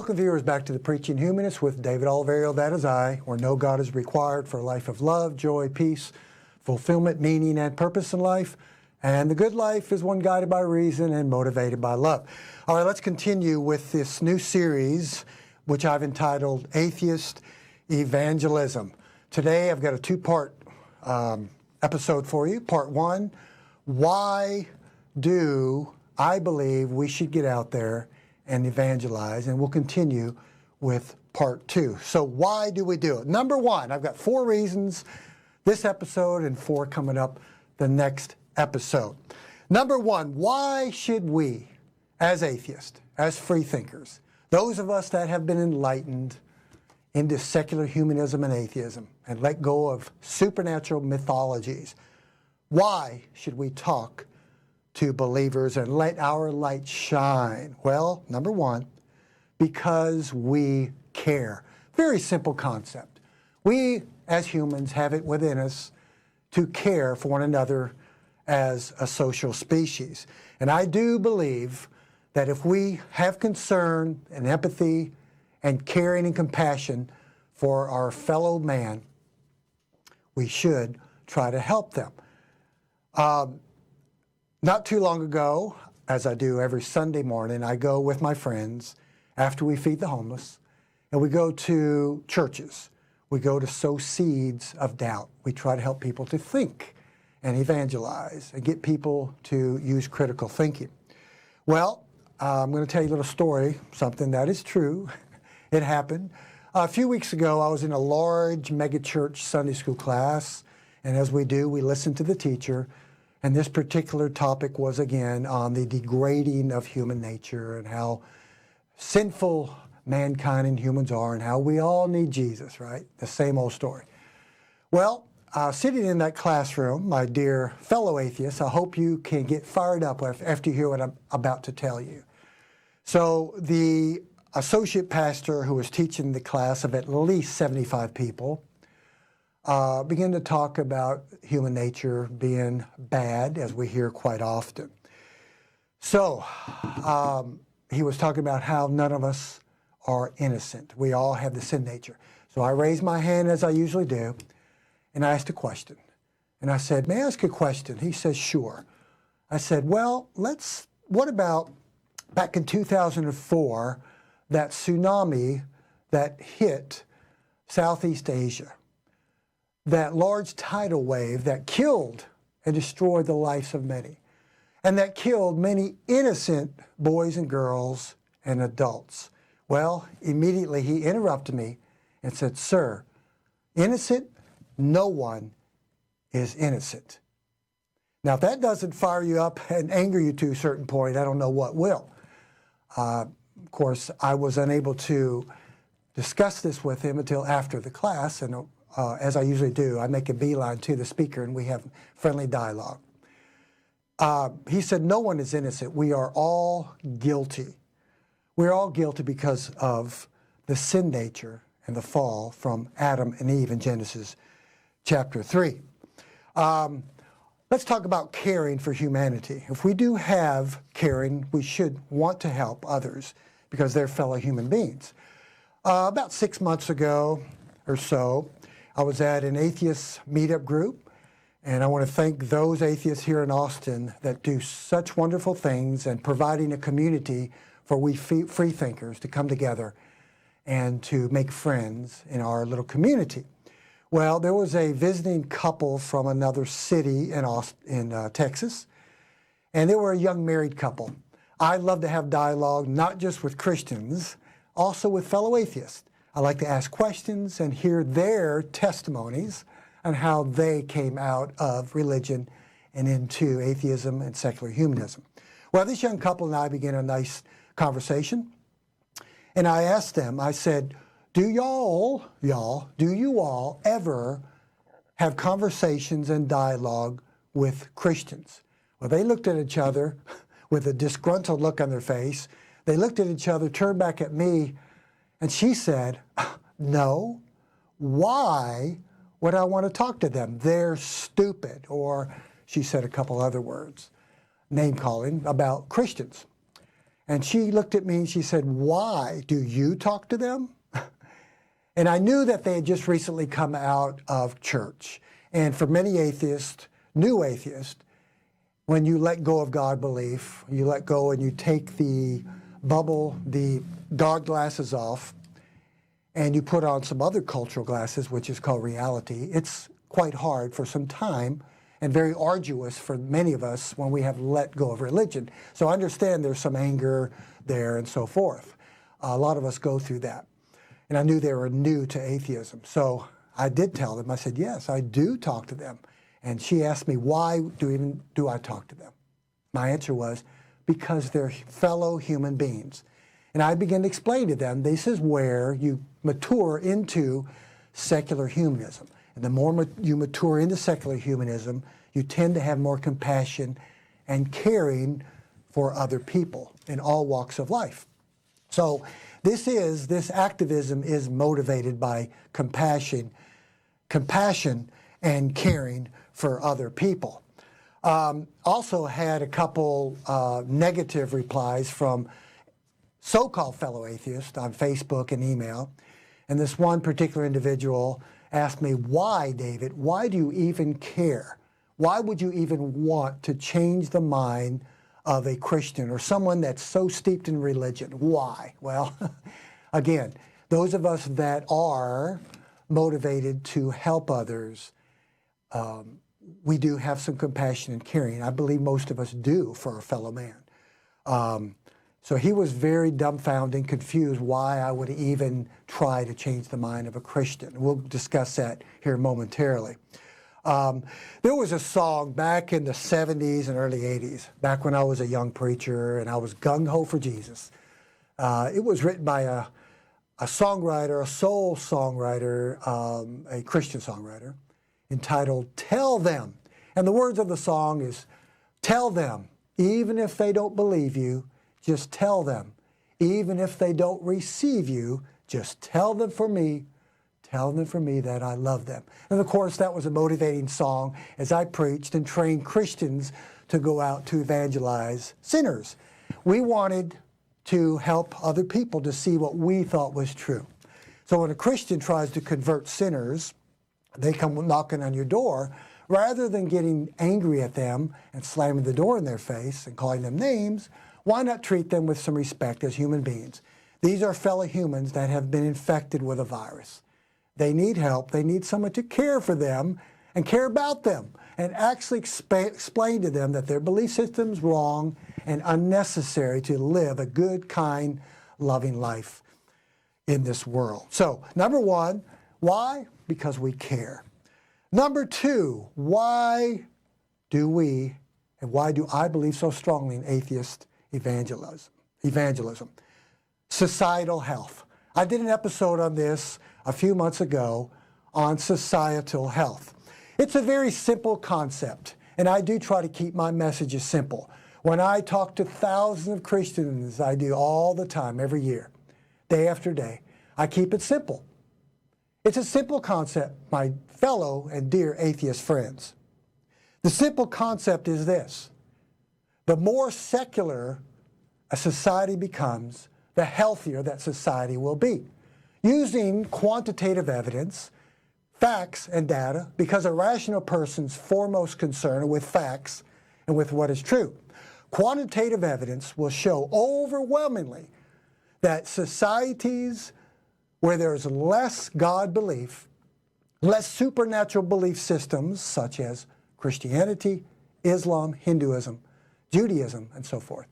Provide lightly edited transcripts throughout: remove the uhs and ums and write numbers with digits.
Welcome, viewers, back to the Preaching Humanist with David Oliverio, that is I, where no God is required for a life of love, joy, peace, fulfillment, meaning, and purpose in life. And the good life is one guided by reason and motivated by love. All right, let's continue with this new series, which I've entitled Atheist Evangelism. Today, I've got a two-part episode for you. Part one, why do I believe we should get out there and evangelize? And we'll continue with part two. So why do we do it? Number one, I've got 4 reasons this episode and 4 coming up the next episode. Number one, why should we, as atheists, as freethinkers, those of us that have been enlightened into secular humanism and atheism and let go of supernatural mythologies, why should we talk to believers and let our light shine? Well, number one, because we care. Very simple concept. We, as humans, have it within us to care for one another as a social species. And I do believe that if we have concern and empathy and caring and compassion for our fellow man, we should try to help them. Not too long ago, as I do every Sunday morning, I go with my friends after we feed the homeless, and we go to churches. We go to sow seeds of doubt. We try to help people to think and evangelize and get people to use critical thinking. Well, I'm going to tell you a little story, something that is true. It happened. A few weeks ago, I was in a large megachurch Sunday school class, and as we do, we listen to the teacher. And this particular topic was, again, on the degrading of human nature and how sinful mankind and humans are and how we all need Jesus, right? The same old story. Well, sitting in that classroom, my dear fellow atheists, I hope you can get fired up after you hear what I'm about to tell you. So the associate pastor who was teaching the class of at least 75 people began to talk about human nature being bad, as we hear quite often. So he was talking about how none of us are innocent. We all have the sin nature. So I raised my hand, as I usually do, and I asked a question. And I said, may I ask a question? He says, sure. I said, well, what about back in 2004, that tsunami that hit Southeast Asia? That large tidal wave that killed and destroyed the lives of many, and that killed many innocent boys and girls and adults. Well, immediately he interrupted me and said, sir, innocent? No one is innocent. Now, if that doesn't fire you up and anger you to a certain point, I don't know what will. Of course, I was unable to discuss this with him until after the class, and as I usually do, I make a beeline to the speaker and we have friendly dialogue. He said, no one is innocent. We are all guilty. We're all guilty because of the sin nature and the fall from Adam and Eve in Genesis chapter 3. Let's talk about caring for humanity. If we do have caring, we should want to help others because they're fellow human beings. About 6 months ago or so, I was at an atheist meetup group, and I want to thank those atheists here in Austin that do such wonderful things and providing a community for we free thinkers to come together and to make friends in our little community. Well, there was a visiting couple from another city in Texas, and they were a young married couple. I love to have dialogue, not just with Christians, also with fellow atheists. I like to ask questions and hear their testimonies on how they came out of religion and into atheism and secular humanism. Well, this young couple and I began a nice conversation, and I asked them, I said, do you all ever have conversations and dialogue with Christians? Well, they looked at each other with a disgruntled look on their face. They looked at each other, turned back at me, and she said, no, why would I want to talk to them? They're stupid. Or she said a couple other words, name calling about Christians. And she looked at me and she said, "Why do you talk to them?" And I knew that they had just recently come out of church. And for many atheists, new atheists, when you let go of God belief, you let go and you take the bubble, the God glasses off, and you put on some other cultural glasses, which is called reality, it's quite hard for some time and very arduous for many of us when we have let go of religion. So I understand there's some anger there and so forth. A lot of us go through that. And I knew they were new to atheism. So I did tell them, I said, yes, I do talk to them. And she asked me, why do I talk to them? My answer was, because they're fellow human beings. And I began to explain to them, this is where you mature into secular humanism. And the more you mature into secular humanism, you tend to have more compassion and caring for other people in all walks of life. So this activism is motivated by compassion and caring for other people. Also had a couple negative replies from so-called fellow atheists on Facebook and email. And this one particular individual asked me, why, David, why do you even care? Why would you even want to change the mind of a Christian or someone that's so steeped in religion? Why? Well, again, those of us that are motivated to help others, we do have some compassion and caring. I believe most of us do for a fellow man. So he was very dumbfounded and confused why I would even try to change the mind of a Christian. We'll discuss that here momentarily. There was a song back in the 70s and early 80s, back when I was a young preacher and I was gung-ho for Jesus. It was written by a songwriter, a soul songwriter, a Christian songwriter, entitled "Tell Them." And the words of the song is, tell them, even if they don't believe you, just tell them. Even if they don't receive you, just tell them for me. Tell them for me that I love them. And of course, that was a motivating song as I preached and trained Christians to go out to evangelize sinners. We wanted to help other people to see what we thought was true. So when a Christian tries to convert sinners, they come knocking on your door, rather than getting angry at them and slamming the door in their face and calling them names, why not treat them with some respect as human beings? These are fellow humans that have been infected with a virus. They need help. They need someone to care for them and care about them and actually explain to them that their belief system's wrong and unnecessary to live a good, kind, loving life in this world. So, number one, why? Because we care. Number two, why do we, and why do I believe so strongly in atheist evangelism? Societal health. I did an episode on this a few months ago on societal health. It's a very simple concept, and I do try to keep my messages simple. When I talk to thousands of Christians, I do all the time, every year, day after day, I keep it simple. It's a simple concept, my fellow and dear atheist friends. The simple concept is this: the more secular a society becomes, the healthier that society will be. Using quantitative evidence, facts and data, because a rational person's foremost concern are with facts and with what is true. Quantitative evidence will show overwhelmingly that societies where there's less God belief, less supernatural belief systems such as Christianity, Islam, Hinduism, Judaism, and so forth,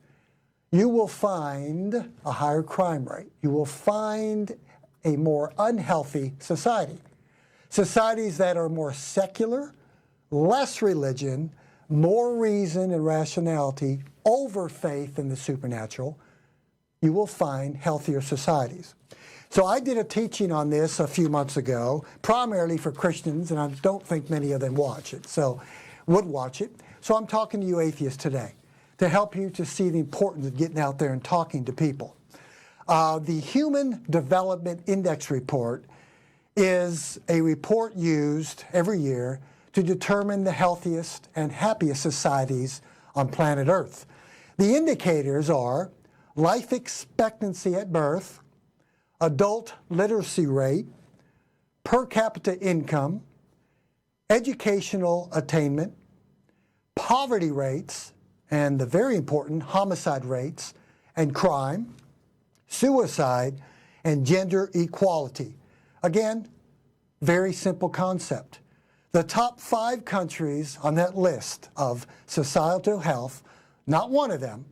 you will find a higher crime rate. You will find a more unhealthy society. Societies that are more secular, less religion, more reason and rationality, over faith in the supernatural, you will find healthier societies. So I did a teaching on this a few months ago, primarily for Christians, and I don't think many of them would watch it. So I'm talking to you atheists today to help you to see the importance of getting out there and talking to people. The Human Development Index report is a report used every year to determine the healthiest and happiest societies on planet Earth. The indicators are life expectancy at birth, adult literacy rate, per capita income, educational attainment, poverty rates, and the very important homicide rates, and crime, suicide, and gender equality. Again, very simple concept. The top 5 countries on that list of societal health, not one of them,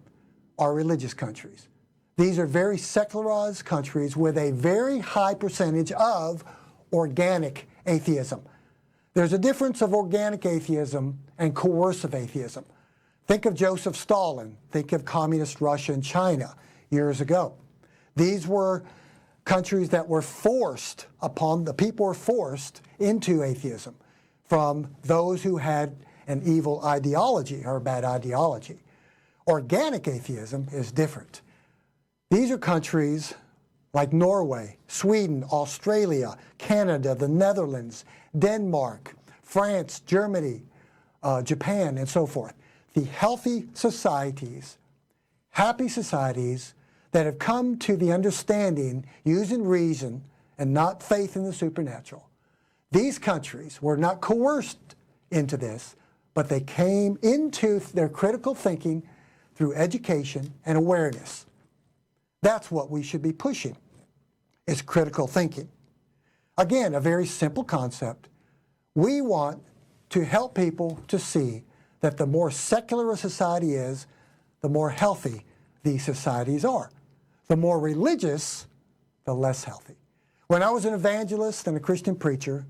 are religious countries. These are very secularized countries with a very high percentage of organic atheism. There's a difference of organic atheism and coercive atheism. Think of Joseph Stalin. Think of communist Russia and China years ago. These were countries that were forced upon, the people were forced into atheism from those who had an evil ideology or a bad ideology. Organic atheism is different. These are countries like Norway, Sweden, Australia, Canada, the Netherlands, Denmark, France, Germany, Japan, and so forth. The healthy societies, happy societies that have come to the understanding using reason and not faith in the supernatural. These countries were not coerced into this, but they came into their critical thinking through education and awareness. That's what we should be pushing, is critical thinking. Again, a very simple concept. We want to help people to see that the more secular a society is, the more healthy these societies are. The more religious, the less healthy. When I was an evangelist and a Christian preacher,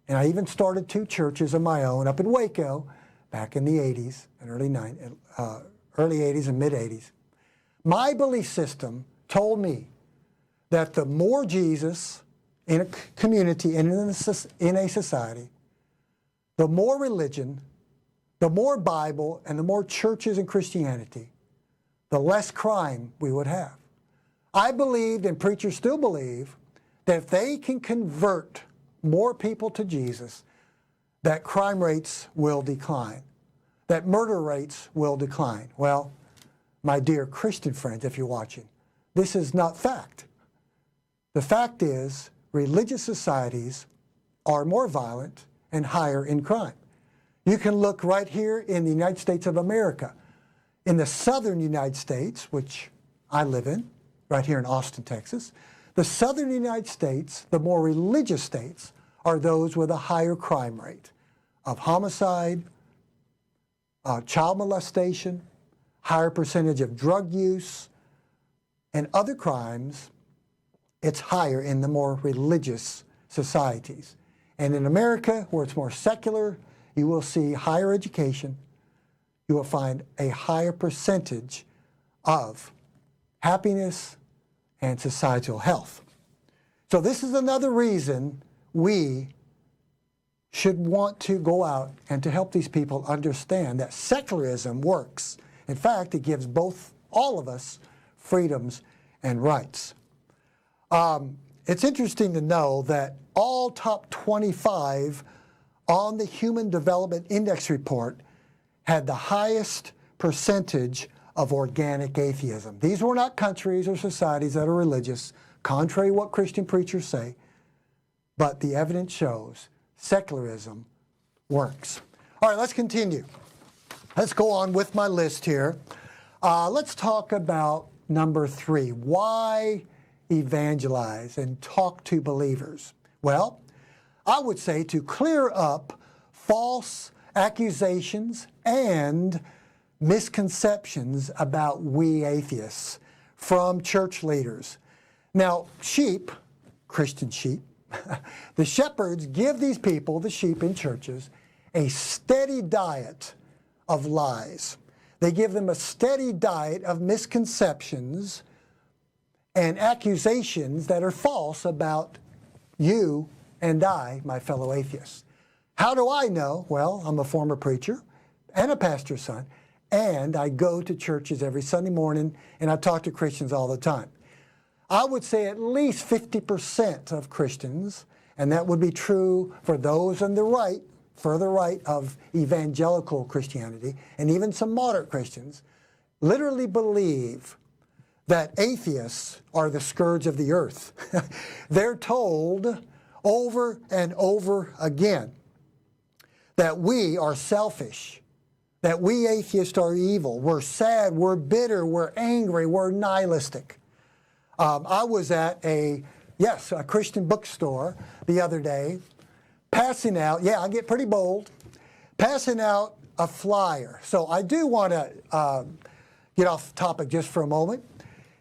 and I even started 2 churches of my own up in Waco back in the 80s and early 80s and mid 80s, my belief system told me that the more Jesus in a community and in a society, the more religion, the more Bible, and the more churches and Christianity, the less crime we would have. I believed, and preachers still believe, that if they can convert more people to Jesus, that crime rates will decline, that murder rates will decline. Well, my dear Christian friends, if you're watching, this is not fact. The fact is, religious societies are more violent and higher in crime. You can look right here in the United States of America. In the southern United States, which I live in, right here in Austin, Texas, the southern United States, the more religious states, are those with a higher crime rate of homicide, child molestation, higher percentage of drug use, and other crimes. It's higher in the more religious societies. And in America, where it's more secular, you will see higher education. You will find a higher percentage of happiness and societal health. So this is another reason we should want to go out and to help these people understand that secularism works. In fact, it gives all of us freedoms and rights. It's interesting to know that all top 25 on the Human Development Index report had the highest percentage of organic atheism. These were not countries or societies that are religious, contrary to what Christian preachers say, but the evidence shows secularism works. All right, let's continue. Let's go on with my list here. Let's talk about number 3. Why evangelize and talk to believers? Well, I would say to clear up false accusations and misconceptions about we atheists from church leaders. Now, sheep, Christian sheep, the shepherds give these people, the sheep in churches, a steady diet of lies. They give them a steady diet of misconceptions and accusations that are false about you and I, my fellow atheists. How do I know? Well, I'm a former preacher and a pastor's son, and I go to churches every Sunday morning, and I talk to Christians all the time. I would say at least 50% of Christians, and that would be true for those on the right, further right of evangelical Christianity, and even some moderate Christians, literally believe that atheists are the scourge of the earth. They're told over and over again that we are selfish, that we atheists are evil, we're sad, we're bitter, we're angry, we're nihilistic. I was at a Christian bookstore the other day, passing out, I get pretty bold, passing out a flyer. So I do want to get off topic just for a moment.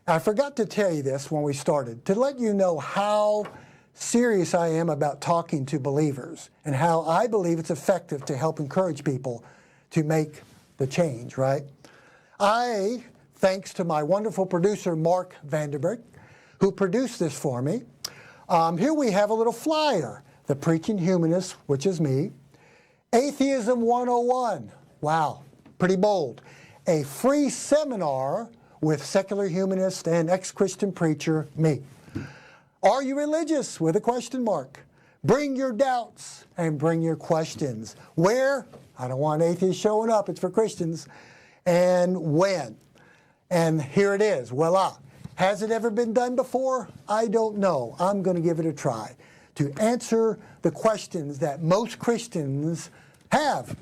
I forgot to tell you this when we started, to let you know how serious I am about talking to believers and how I believe it's effective to help encourage people to make the change, right? Thanks to my wonderful producer, Mark Vanderberg, who produced this for me, here we have a little flyer, the Preaching Humanist, which is me, Atheism 101, wow, pretty bold, a free seminar with secular humanist and ex-Christian preacher, me. Are you religious? With a question mark. Bring your doubts and bring your questions. Where? I don't want atheists showing up. It's for Christians. And when? And here it is. Voila. Has it ever been done before? I don't know. I'm going to give it a try to answer the questions that most Christians have.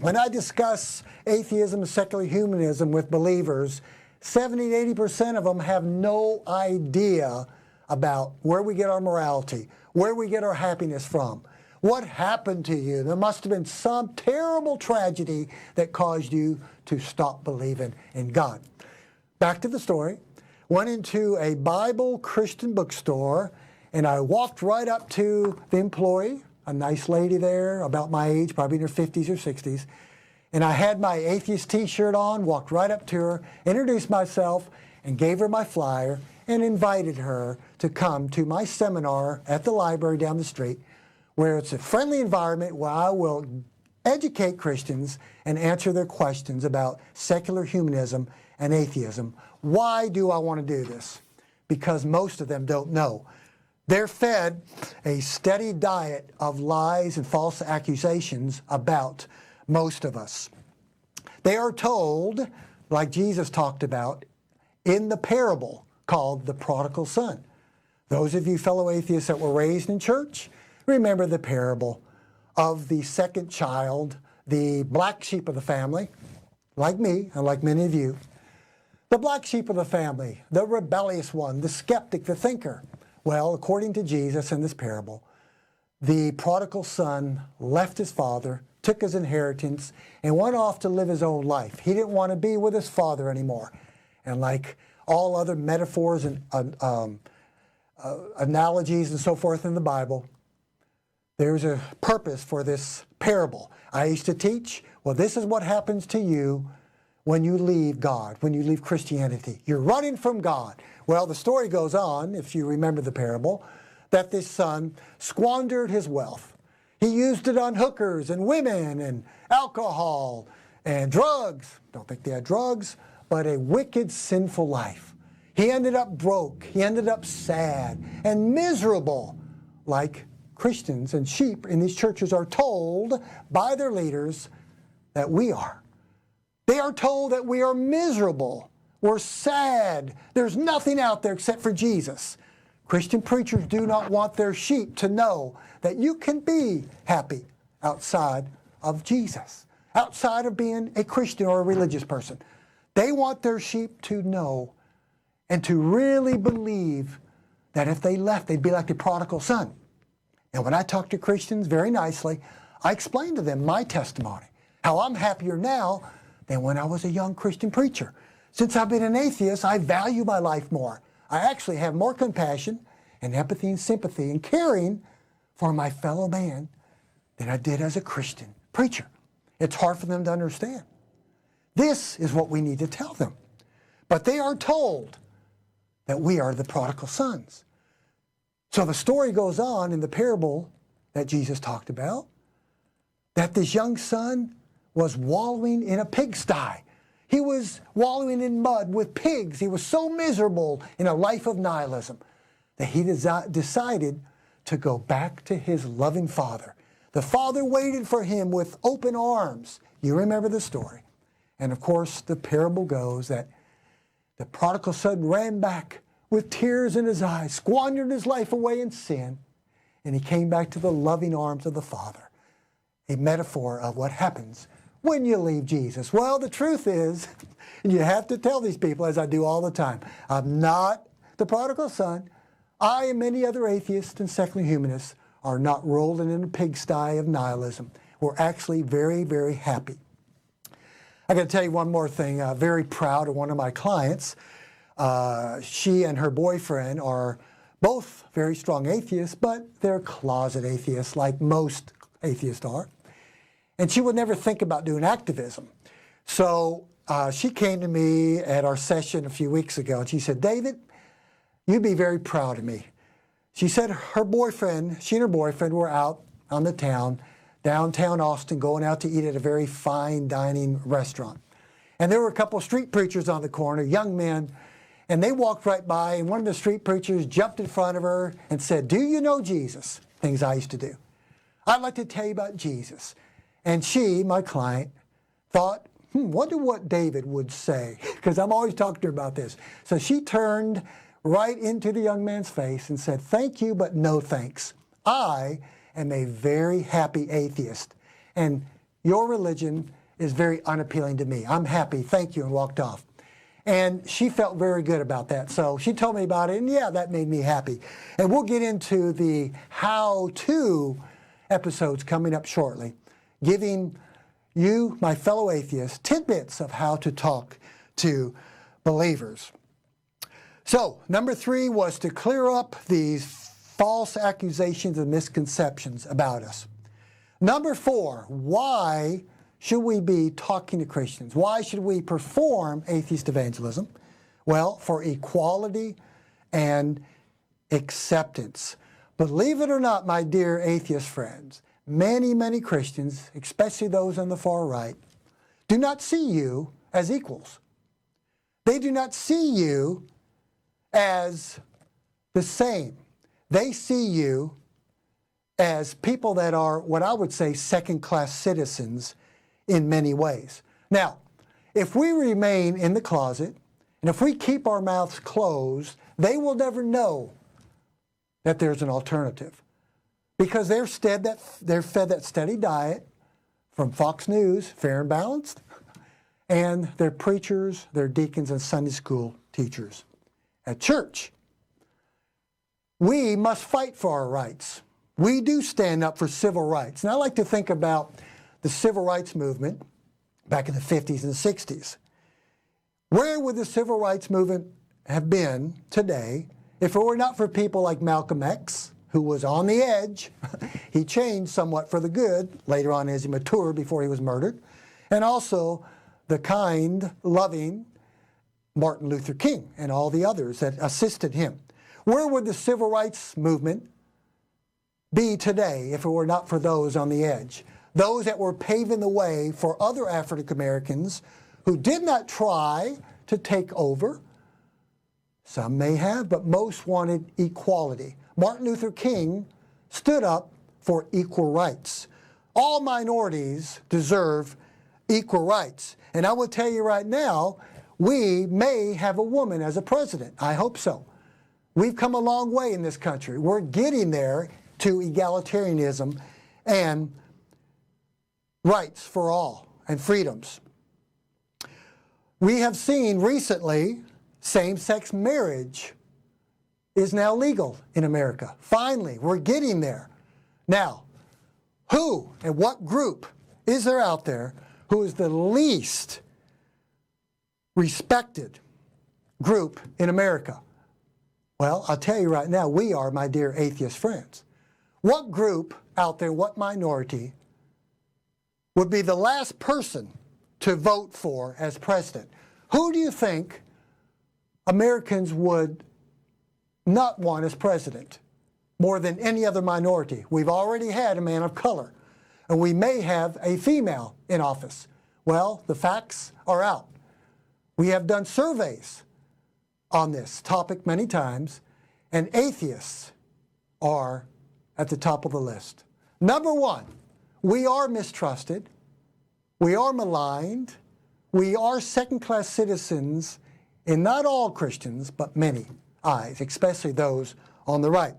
When I discuss atheism and secular humanism with believers, 70-80% of them have no idea about where we get our morality, where we get our happiness from. What happened to you? There must have been some terrible tragedy that caused you to stop believing in God. Back to the story. Went into a Bible Christian bookstore, and I walked right up to the employee, a nice lady there, about my age, probably in her 50s or 60s. And I had my atheist t-shirt on, walked right up to her, introduced myself, and gave her my flyer, and invited her to come to my seminar at the library down the street, where it's a friendly environment where I will educate Christians and answer their questions about secular humanism and atheism. Why do I want to do this? Because most of them don't know. They're fed a steady diet of lies and false accusations about most of us. They are told, like Jesus talked about, in the parable called the prodigal son. Those of you fellow atheists that were raised in church, remember the parable of the second child, the black sheep of the family, like me and like many of you. The black sheep of the family, the rebellious one, the skeptic, the thinker. Well, according to Jesus in this parable, the prodigal son left his father, took his inheritance, and went off to live his own life. He didn't want to be with his father anymore. And like all other metaphors and analogies and so forth in the Bible, there's a purpose for this parable. I used to teach, well, this is what happens to you when you leave God, when you leave Christianity. You're running from God. Well, the story goes on, if you remember the parable, that this son squandered his wealth. He used it on hookers and women and alcohol and drugs. Don't think they had drugs, but a wicked, sinful life. He ended up broke. He ended up sad and miserable, like Christians and sheep in these churches are told by their leaders that we are. They are told that we are miserable. We're sad. There's nothing out there except for Jesus. Christian preachers do not want their sheep to know that you can be happy outside of Jesus, outside of being a Christian or a religious person. They want their sheep to know and to really believe that if they left, they'd be like the prodigal son. And when I talk to Christians very nicely, I explain to them my testimony, how I'm happier now than when I was a young Christian preacher. Since I've been an atheist, I value my life more. I actually have more compassion and empathy and sympathy and caring for my fellow man than I did as a Christian preacher. It's hard for them to understand. This is what we need to tell them. But they are told that we are the prodigal sons. So the story goes on in the parable that Jesus talked about, that this young son was wallowing in a pigsty. He was wallowing in mud with pigs. He was so miserable in a life of nihilism that he decided to go back to his loving father. The father waited for him with open arms. You remember the story. And of course, the parable goes that The prodigal son ran back with tears in his eyes, squandered his life away in sin, and he came back to the loving arms of the Father. A metaphor of what happens when you leave Jesus. Well, the truth is, and you have to tell these people, as I do all the time, I'm not the prodigal son. I and many other atheists and secular humanists are not rolling in a pigsty of nihilism. We're actually very, very happy. I got to tell you one more thing. Very proud of one of my clients. She and her boyfriend are both very strong atheists, but they're closet atheists like most atheists are. And she would never think about doing activism. So she came to me at our session a few weeks ago and she said, David, you'd be very proud of me. She said she and her boyfriend were out on the town, downtown Austin, going out to eat at a very fine dining restaurant. And there were a couple of street preachers on the corner, young men, and they walked right by, and one of the street preachers jumped in front of her and said, do you know Jesus? Things I used to do. I'd like to tell you about Jesus. And she, my client, thought, wonder what David would say, because I'm always talking to her about this. So she turned right into the young man's face and said, thank you, but no thanks. I am a very happy atheist, and your religion is very unappealing to me. I'm happy, thank you, and walked off. And she felt very good about that. So she told me about it, and yeah, that made me happy. And we'll get into the how-to episodes coming up shortly, giving you, my fellow atheists, tidbits of how to talk to believers. So, number 3 was to clear up these false accusations and misconceptions about us. Number 4, why should we be talking to Christians? Why should we perform atheist evangelism? Well, for equality and acceptance. Believe it or not, my dear atheist friends, many, many Christians, especially those on the far right, do not see you as equals. They do not see you as the same. They see you as people that are what I would say second-class citizens in many ways. Now, if we remain in the closet, and if we keep our mouths closed, they will never know that there's an alternative. Because they're fed that steady diet from Fox News, Fair and Balanced, and they're preachers, they're deacons and Sunday school teachers at church. We must fight for our rights. We do stand up for civil rights. And I like to think about the civil rights movement back in the 50s and 60s. Where would the civil rights movement have been today if it were not for people like Malcolm X, who was on the edge? He changed somewhat for the good later on as he matured before he was murdered. And also the kind, loving Martin Luther King and all the others that assisted him. Where would the civil rights movement be today if it were not for those on the edge? Those that were paving the way for other African Americans who did not try to take over. Some may have, but most wanted equality. Martin Luther King stood up for equal rights. All minorities deserve equal rights. And I will tell you right now, we may have a woman as a president. I hope so. We've come a long way in this country. We're getting there to egalitarianism and rights for all and freedoms. We have seen recently same-sex marriage is now legal in America. Finally, we're getting there. Now, who and what group is there out there who is the least respected group in America? Well, I'll tell you right now, we are, my dear atheist friends. What group out there, what minority, would be the last person to vote for as president? Who do you think Americans would not want as president more than any other minority? We've already had a man of color, and we may have a female in office. Well, the facts are out. We have done surveys on this topic many times, and atheists are at the top of the list. Number 1, we are mistrusted, we are maligned, we are second-class citizens in not all Christians, but many eyes, especially those on the right.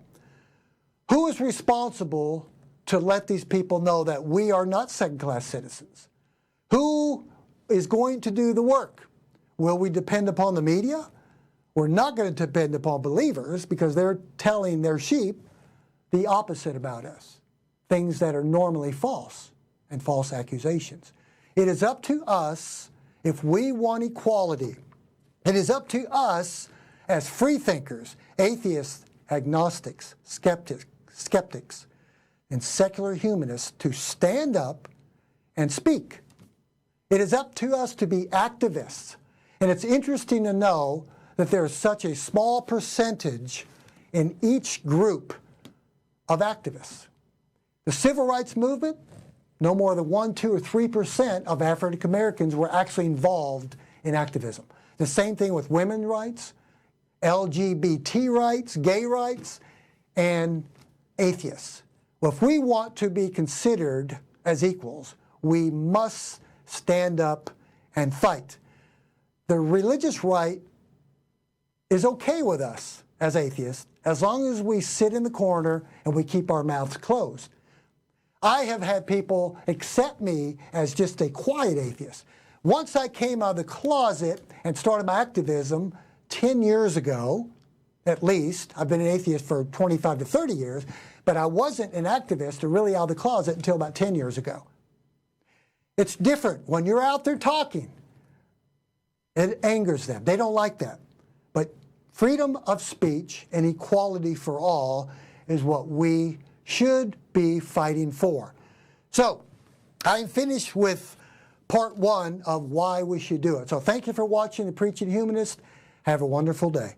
Who is responsible to let these people know that we are not second-class citizens? Who is going to do the work? Will we depend upon the media? We're not going to depend upon believers because they're telling their sheep the opposite about us, things that are normally false and false accusations. It is up to us if we want equality. It is up to us as free thinkers, atheists, agnostics, skeptics, and secular humanists to stand up and speak. It is up to us to be activists. And it's interesting to know that there is such a small percentage in each group of activists. The civil rights movement, no more than 1%, 2%, or 3% of African Americans were actually involved in activism. The same thing with women's rights, LGBT rights, gay rights, and atheists. Well, if we want to be considered as equals, we must stand up and fight. The religious right is okay with us as atheists as long as we sit in the corner and we keep our mouths closed. I have had people accept me as just a quiet atheist. Once I came out of the closet and started my activism 10 years ago, at least, I've been an atheist for 25 to 30 years, but I wasn't an activist or really out of the closet until about 10 years ago. It's different when you're out there talking. It angers them. They don't like that. But freedom of speech and equality for all is what we should be fighting for. So, I'm finished with part one of why we should do it. So thank you for watching the Preaching Humanist. Have a wonderful day.